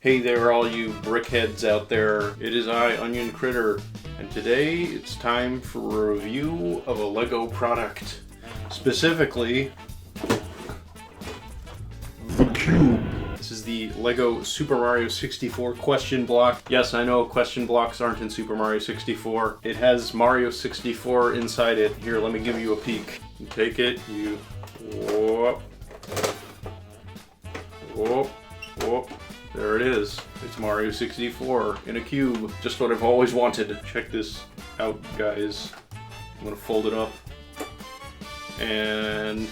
Hey there, all you brickheads out there. It is I, Onion Critter, and today it's time for a review of a LEGO product. Specifically, the Cube. This is the LEGO Super Mario 64 question block. Yes, I know question blocks aren't in Super Mario 64. It has Mario 64 inside it. Here, let me give you a peek. You take it, you whoop, whoop, whoop. There it is. It's Mario 64 in a cube. Just what I've always wanted. Check this out, guys. I'm gonna fold it up. And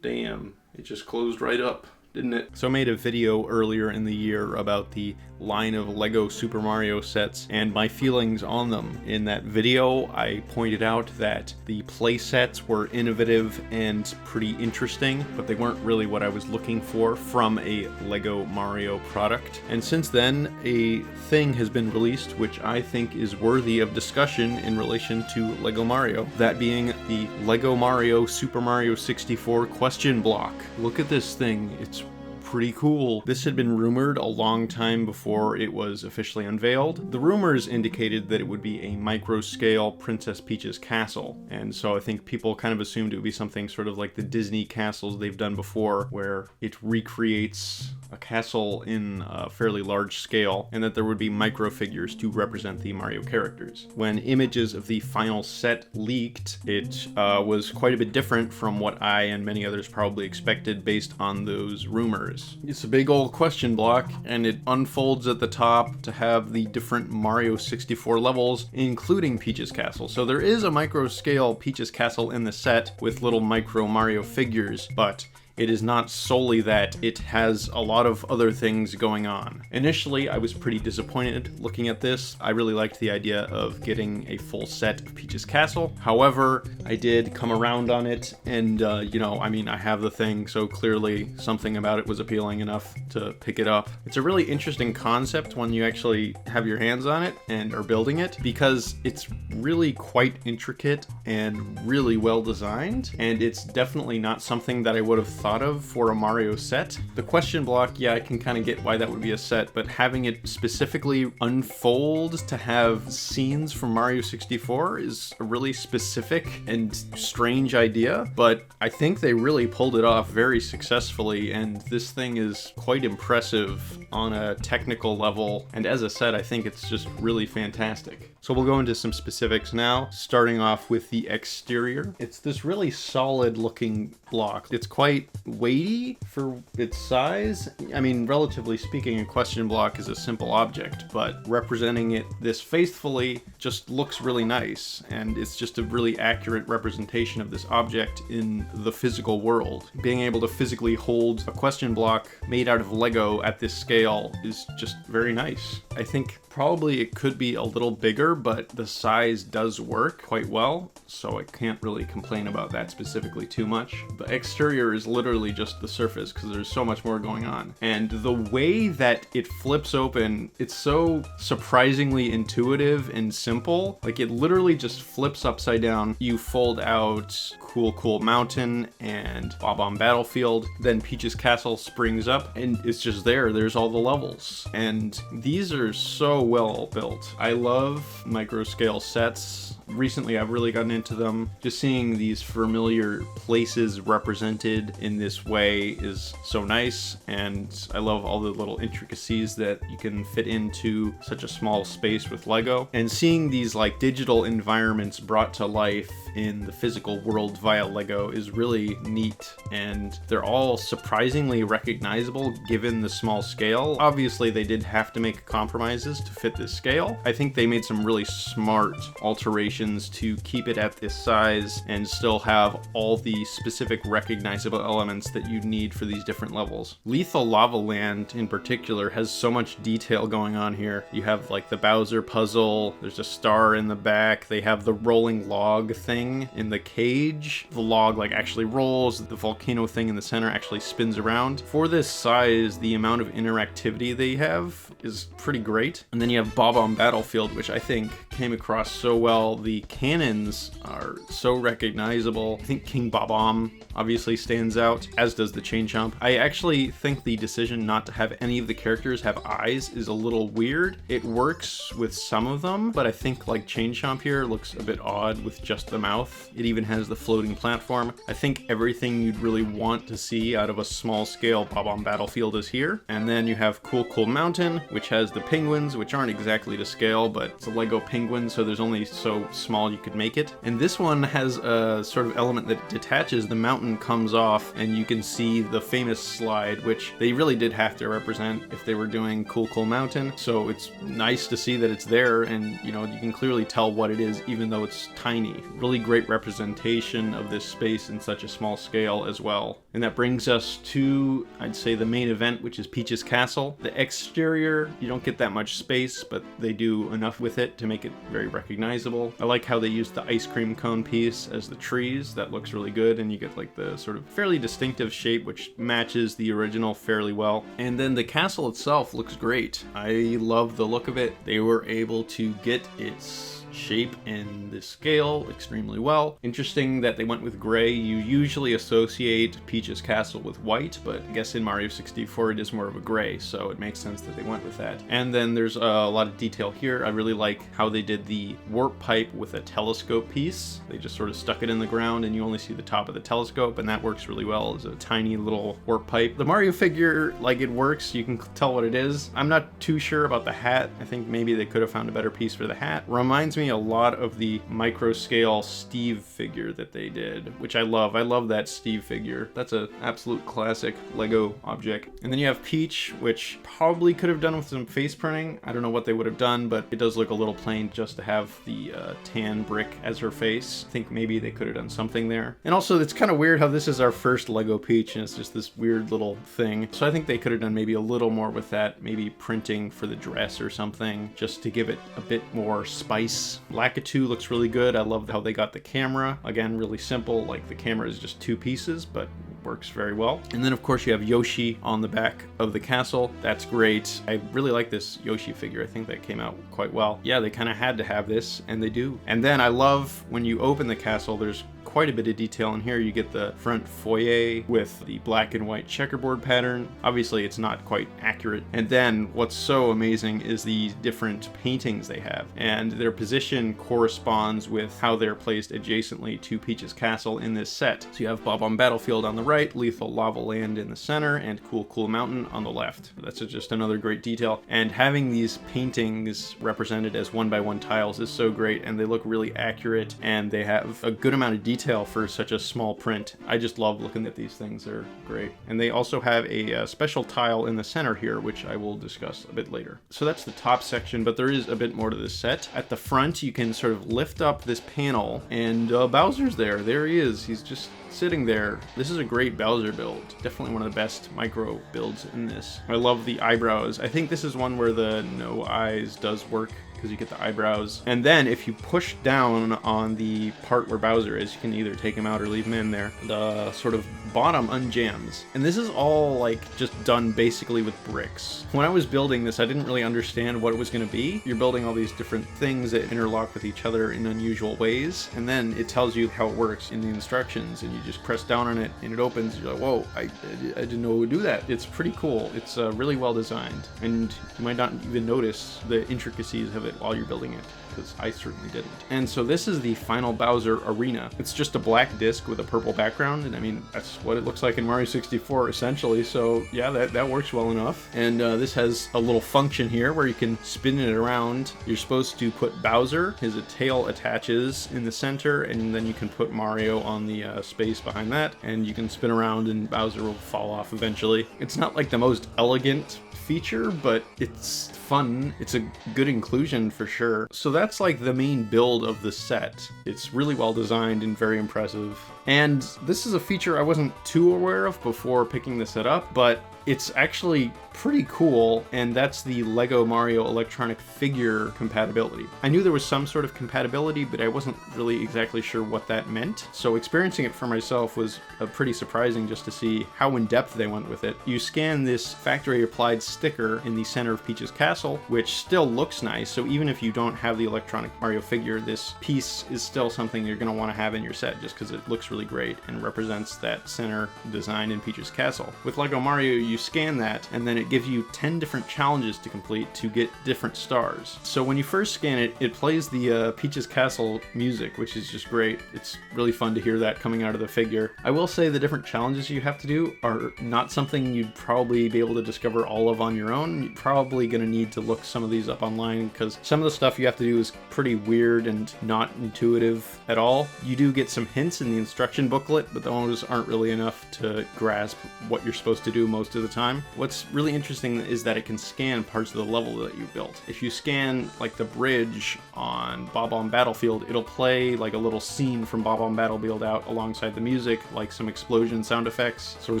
damn, it just closed right up, didn't it? So I made a video earlier in the year about the line of LEGO Super Mario sets and my feelings on them. In that video, I pointed out that the play sets were innovative and pretty interesting, but they weren't really what I was looking for from a LEGO Mario product. And since then, a thing has been released which I think is worthy of discussion in relation to LEGO Mario. That being the LEGO Mario Super Mario 64 question block. Look at this thing. It's pretty cool. This had been rumored a long time before it was officially unveiled. The rumors indicated that it would be a micro-scale Princess Peach's castle, and so I think people kind of assumed it would be something sort of like the Disney castles they've done before, where it recreates a castle in a fairly large scale, and that there would be micro figures to represent the Mario characters. When images of the final set leaked, it was quite a bit different from what I and many others probably expected based on those rumors. It's a big old question block, and it unfolds at the top to have the different Mario 64 levels, including Peach's Castle. So there is a micro-scale Peach's Castle in the set with little micro Mario figures, but it is not solely that. It has a lot of other things going on. Initially, I was pretty disappointed looking at this. I really liked the idea of getting a full set of Peach's Castle. However, I did come around on it, and I have the thing, so clearly something about it was appealing enough to pick it up. It's a really interesting concept when you actually have your hands on it and are building it, because it's really quite intricate and really well designed, and it's definitely not something that I would have thought of for a Mario set. The question block, yeah, I can kind of get why that would be a set, but having it specifically unfold to have scenes from Mario 64 is a really specific and strange idea, but I think they really pulled it off very successfully, and this thing is quite impressive on a technical level, and as a set, I think it's just really fantastic. So we'll go into some specifics now, starting off with the exterior. It's this really solid looking block. It's quite weighty for its size. I mean, relatively speaking, a question block is a simple object, but representing it this faithfully just looks really nice, and it's just a really accurate representation of this object in the physical world. Being able to physically hold a question block made out of Lego at this scale is just very nice. I think probably it could be a little bigger, but the size does work quite well, so I can't really complain about that specifically too much. The exterior is literally just the surface, because there's so much more going on. And the way that it flips open, it's so surprisingly intuitive and simple. Like, it literally just flips upside down. You fold out Cool Mountain and Bob-omb Battlefield, then Peach's Castle springs up, and it's just there. There's all the levels. And these are so well built. I love micro-scale sets. Recently, I've really gotten into them. Just seeing these familiar places represented in this way is so nice, and I love all the little intricacies that you can fit into such a small space with Lego. And seeing these like digital environments brought to life in the physical world via Lego is really neat, and they're all surprisingly recognizable given the small scale. Obviously, they did have to make compromises to fit this scale. I think they made some really smart alterations to keep it at this size and still have all the specific recognizable elements that you need for these different levels. Lethal Lava Land in particular has so much detail going on here. You have like the Bowser puzzle, there's a star in the back, they have the rolling log thing in the cage. The log like actually rolls, the volcano thing in the center actually spins around. For this size, the amount of interactivity they have is pretty great. And then you have Bob-omb Battlefield, which I think came across so well. the cannons are so recognizable. I think King Bob-omb obviously stands out, as does the Chain Chomp. I actually think the decision not to have any of the characters have eyes is a little weird. It works with some of them, but I think like Chain Chomp here looks a bit odd with just the mouth. It even has the floating platform. I think everything you'd really want to see out of a small scale Bob-omb Battlefield is here. And then you have Cool Cool Mountain, which has the penguins, which aren't exactly to scale, but it's a Lego penguin, so there's only so small you could make it. And this one has a sort of element that detaches. The mountain comes off and you can see the famous slide, which they really did have to represent if they were doing Cool Cool Mountain. So it's nice to see that it's there, and you know, you can clearly tell what it is even though it's tiny. Really great representation of this space in such a small scale as well. And that brings us to, I'd say, the main event, which is Peach's Castle. The exterior, you don't get that much space, but they do enough with it to make it very recognizable. I like how they use the ice cream cone piece as the trees. That looks really good, and you get like the sort of fairly distinctive shape which matches the original fairly well. And then the castle itself looks great. I love the look of it. They were able to get its shape and the scale extremely well. Interesting that they went with gray. You usually associate Peach's Castle with white, but I guess in Mario 64 it is more of a gray, so it makes sense that they went with that. And then there's a lot of detail here. I really like how they did the warp pipe with a telescope piece. They just sort of stuck it in the ground and you only see the top of the telescope, and that works really well as a tiny little warp pipe. The Mario figure, like, it works. You can tell what it is. I'm not too sure about the hat. I think maybe they could have found a better piece for the hat. Reminds me a lot of the micro scale Steve figure that they did, which I love. I love that Steve figure. That's an absolute classic Lego object. And then you have Peach, which probably could have done with some face printing. I don't know what they would have done, but it does look a little plain just to have the tan brick as her face. I think maybe they could have done something there. And also, it's kind of weird how this is our first Lego Peach and it's just this weird little thing. So I think they could have done maybe a little more with that, maybe printing for the dress or something, just to give it a bit more spice. Lakitu looks really good. I love how they got the camera. Again, really simple. Like, the camera is just two pieces, but works very well. And then of course you have Yoshi on the back of the castle. That's great. I really like this Yoshi figure. I think that came out quite well. Yeah, they kind of had to have this, and they do. And then I love when you open the castle, there's quite a bit of detail in here. You get the front foyer with the black and white checkerboard pattern. Obviously it's not quite accurate. And then what's so amazing is the different paintings they have, and their position corresponds with how they're placed adjacently to Peach's Castle in this set. So you have Bob-omb Battlefield on the right, Lethal Lava Land in the center, and Cool Cool Mountain on the left. That's just another great detail. And having these paintings represented as 1x1 tiles is so great, and they look really accurate, and they have a good amount of detail for such a small print. I just love looking at these things. They're great. And they also have a special tile in the center here, which I will discuss a bit later. So that's the top section, but there is a bit more to this set. At the front, you can sort of lift up this panel, and Bowser's there. There he is. He's just sitting there. This is a great Bowser build. Definitely one of the best micro builds in this. I love the eyebrows. I think this is one where the no eyes does work, because you get the eyebrows. And then if you push down on the part where Bowser is, you can either take him out or leave him in there. The sort of bottom unjams. And this is all like just done basically with bricks. When I was building this, I didn't really understand what it was going to be. You're building all these different things that interlock with each other in unusual ways, and then it tells you how it works in the instructions, and you just press down on it and it opens. You're like, whoa, I didn't know it would do that. It's pretty cool. It's really well designed, and you might not even notice the intricacies of it while you're building it, because I certainly didn't. And so this is the final Bowser arena. It's just a black disc with a purple background, and I mean, that's what it looks like in Mario 64 essentially, so yeah, that works well enough. And this has a little function here where you can spin it around. You're supposed to put Bowser, his tail attaches in the center, and then you can put Mario on the space behind that, and you can spin around and Bowser will fall off eventually. It's not like the most elegant feature, but it's fun. It's a good inclusion for sure. So that's like the main build of the set. It's really well designed and very impressive. And this is a feature I wasn't too aware of before picking this set up, but It's actually pretty cool, and that's the Lego Mario electronic figure compatibility. I knew there was some sort of compatibility, but I wasn't really exactly sure what that meant. So experiencing it for myself was pretty surprising just to see how in depth they went with it. You scan this factory applied sticker in the center of Peach's castle, which still looks nice. So even if you don't have the electronic Mario figure, this piece is still something you're going to want to have in your set just because it looks really great and represents that center design in Peach's castle. With Lego Mario, you scan that, and then it gives you 10 different challenges to complete to get different stars. So when you first scan it, it plays the Peach's Castle music, which is just great. It's really fun to hear that coming out of the figure. I will say the different challenges you have to do are not something you'd probably be able to discover all of on your own. You're probably going to need to look some of these up online because some of the stuff you have to do is pretty weird and not intuitive at all. You do get some hints in the instruction booklet, but those aren't really enough to grasp what you're supposed to do most of the time. What's really interesting is that it can scan parts of the level that you built. If you scan like the bridge on Bob-omb Battlefield, it'll play like a little scene from Bob-omb Battlefield out alongside the music, like some explosion sound effects. So it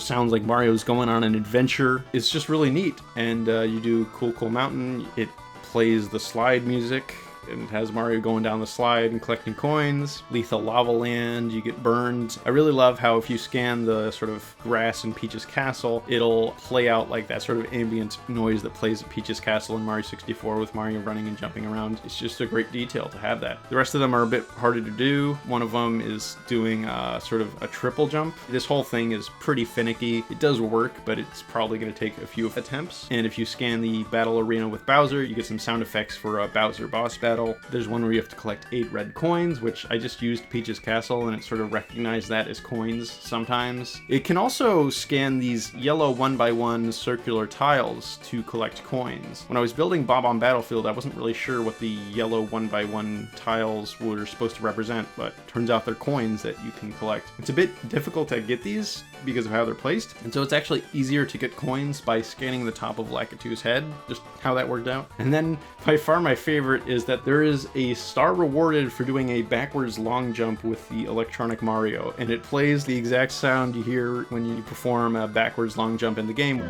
sounds like Mario's going on an adventure. It's just really neat. And you do Cool Mountain, it plays the slide music, and it has Mario going down the slide and collecting coins. Lethal Lava Land, you get burned. I really love how if you scan the sort of grass in Peach's Castle, it'll play out like that sort of ambient noise that plays at Peach's Castle in Mario 64 with Mario running and jumping around. It's just a great detail to have that. The rest of them are a bit harder to do. One of them is doing sort of a triple jump. This whole thing is pretty finicky. It does work, but it's probably going to take a few attempts. And if you scan the battle arena with Bowser, you get some sound effects for a Bowser boss battle. There's one where you have to collect 8 red coins, which I just used Peach's Castle and it sort of recognized that as coins sometimes. It can also scan these yellow 1x1 circular tiles to collect coins. When I was building Bob-omb Battlefield, I wasn't really sure what the yellow 1x1 tiles were supposed to represent, but turns out they're coins that you can collect. It's a bit difficult to get these because of how they're placed, and so it's actually easier to get coins by scanning the top of Lakitu's head, just how that worked out. And then by far my favorite is that there is a star rewarded for doing a backwards long jump with the electronic Mario, and it plays the exact sound you hear when you perform a backwards long jump in the game.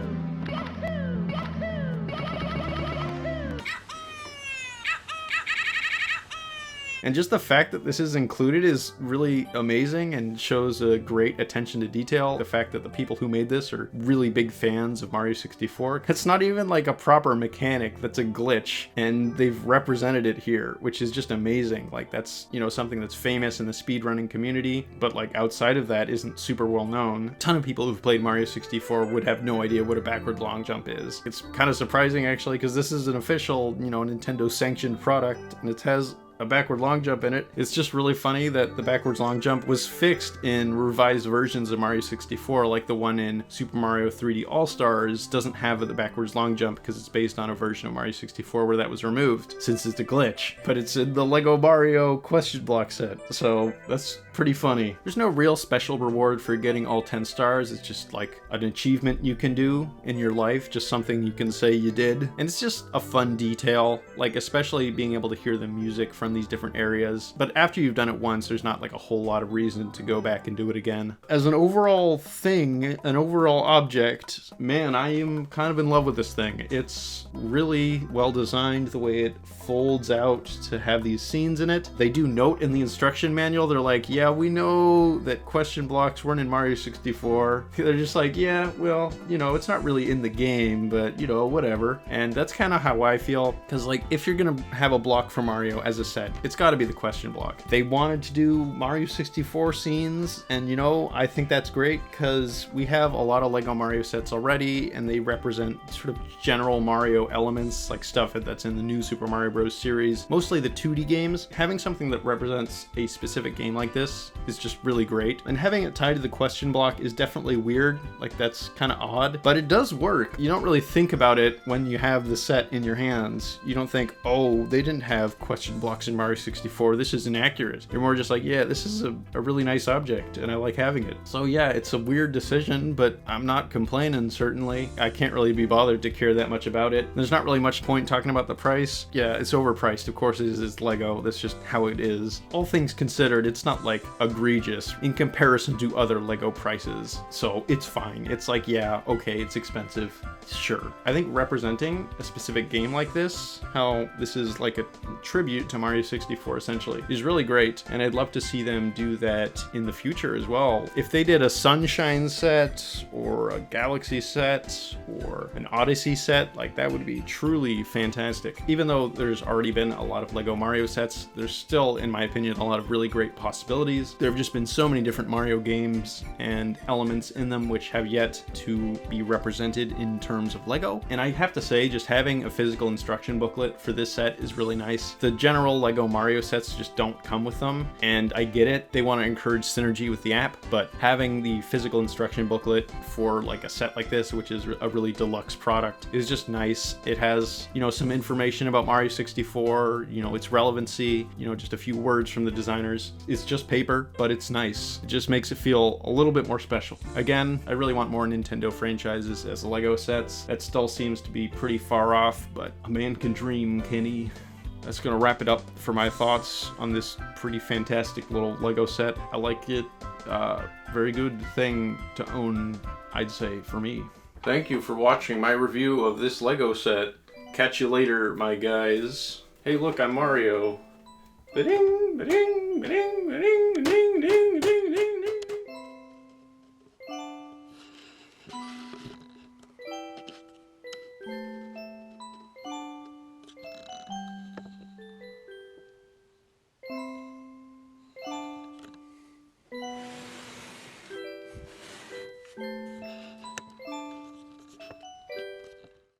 And just the fact that this is included is really amazing and shows a great attention to detail. The fact that the people who made this are really big fans of Mario 64. It's not even like a proper mechanic, that's a glitch, and they've represented it here, which is just amazing. Like that's, you know, something that's famous in the speedrunning community, but like outside of that isn't super well known. A ton of people who've played Mario 64 would have no idea what a backward long jump is. It's kind of surprising actually, because this is an official, you know, Nintendo sanctioned product, and it has a backward long jump in it. It's just really funny that the backwards long jump was fixed in revised versions of Mario 64, like the one in Super Mario 3D All-Stars doesn't have the backwards long jump because it's based on a version of Mario 64 where that was removed, since it's a glitch. But it's in the Lego Mario question block set, so that's pretty funny. There's no real special reward for getting all 10 stars. It's just like an achievement you can do in your life, just something you can say you did. And it's just a fun detail, like especially being able to hear the music from these different areas. But after you've done it once, there's not like a whole lot of reason to go back and do it again. As an overall thing, an overall object, man, I am kind of in love with this thing. It's really well designed, the way it folds out to have these scenes in it. They do note in the instruction manual, they're like, yeah, we know that question blocks weren't in Mario 64. They're just like, yeah, well, you know, it's not really in the game, but you know, whatever. And that's kind of how I feel, because like if you're gonna have a block for Mario as a set, it's got to be the question block. They wanted to do Mario 64 scenes, and you know, I think that's great because we have a lot of Lego Mario sets already, and they represent sort of general Mario elements, like stuff that's in the new Super Mario Bros. Series, mostly the 2D games. Having something that represents a specific game like this is just really great, and having it tied to the question block is definitely weird, like that's kind of odd, but it does work. You don't really think about it when you have the set in your hands. You don't think, oh, they didn't have question blocks in Mario 64, this is inaccurate. You're more just like, yeah, this is a really nice object and I like having it. So yeah, it's a weird decision, but I'm not complaining, certainly. I can't really be bothered to care that much about it. There's not really much point talking about the price. Yeah, it's overpriced. Of course it is. It's Lego. That's just how it is. All things considered, it's not like egregious in comparison to other Lego prices. So it's fine. It's like, yeah, okay, it's expensive. Sure. I think representing a specific game like this, how this is like a tribute to Mario 64 essentially, is really great. And I'd love to see them do that in the future as well. If they did a Sunshine set or a Galaxy set or an Odyssey set, like that would be truly fantastic. Even though there's already been a lot of Lego Mario sets, there's still, in my opinion, a lot of really great possibilities. There have just been so many different Mario games and elements in them which have yet to be represented in terms of Lego. And I have to say, just having a physical instruction booklet for this set is really nice. The general Lego Mario sets just don't come with them, and I get it. They want to encourage synergy with the app, but having the physical instruction booklet for like a set like this, which is a really deluxe product, is just nice. It has, you know, some information about Mario 64, you know, its relevancy, you know, just a few words from the designers. It's just paper, but it's nice. It just makes it feel a little bit more special. Again, I really want more Nintendo franchises as Lego sets. That still seems to be pretty far off, but a man can dream, can he? That's gonna wrap it up for my thoughts on this pretty fantastic little Lego set. I like it. Very good thing to own, I'd say, for me. Thank you for watching my review of this Lego set. Catch you later, my guys. Hey, look, I'm Mario. Ba-ding, ba-ding, ba-ding, ba-ding, ba-ding, ba-ding, ba-ding.